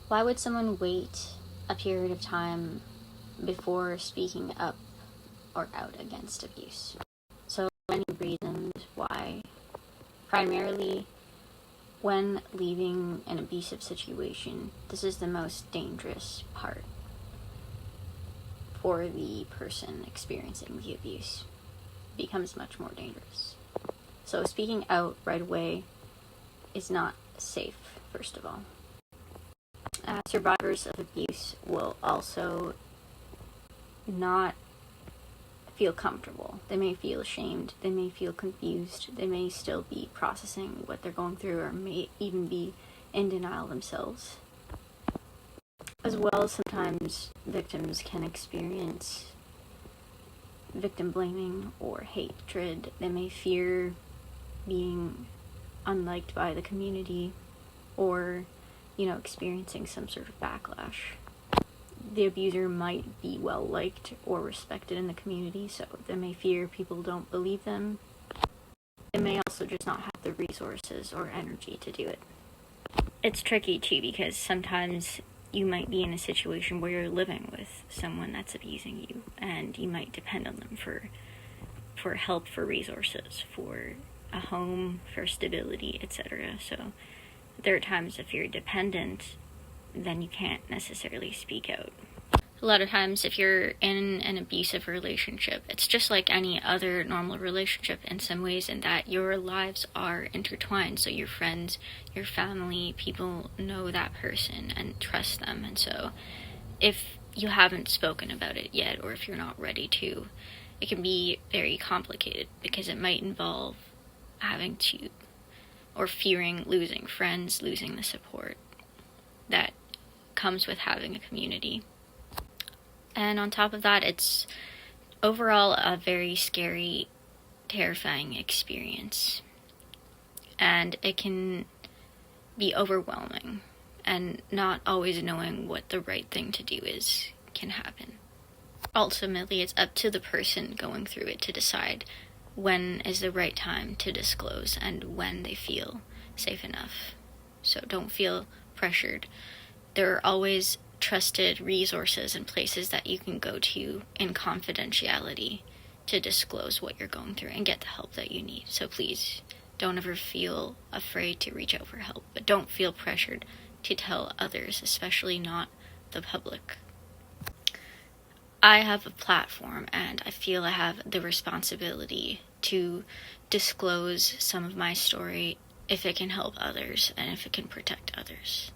Why would someone wait a period of time before speaking up or out against abuse? So many reasons why. Primarily, when leaving an abusive situation, this is the most dangerous part for the person experiencing the abuse. It becomes much more dangerous. So speaking out right away is not safe, first of all. Survivors of abuse will also not feel comfortable. They may feel ashamed, they may feel confused, they may still be processing what they're going through, or may even be in denial themselves. As well, sometimes victims can experience victim blaming or hatred. They may fear being unliked by the community, or experiencing some sort of backlash. The abuser might be well liked or respected in the community, so they may fear people don't believe them. They may also just not have the resources or energy to do it. It's tricky too, because sometimes you might be in a situation where you're living with someone that's abusing you, and you might depend on them for help, for resources, for a home, for stability, etc. So there are times if you're dependent, then you can't necessarily speak out. A lot of times if you're in an abusive relationship, it's just like any other normal relationship in some ways, in that your lives are intertwined. So your friends, your family, people know that person and trust them. And so if you haven't spoken about it yet, or if you're not ready to, it can be very complicated, because it might involve having to, or fearing losing friends, losing the support that comes with having a community. And on top of that, it's overall a very scary, terrifying experience. And it can be overwhelming, and not always knowing what the right thing to do is can happen. Ultimately, it's up to the person going through it to decide when is the right time to disclose and when they feel safe enough. So don't feel pressured. There are always trusted resources and places that you can go to in confidentiality to disclose what you're going through and get the help that you need. So please don't ever feel afraid to reach out for help, but don't feel pressured to tell others, especially not the public. I have a platform, and I feel I have the responsibility to disclose some of my story if it can help others and if it can protect others.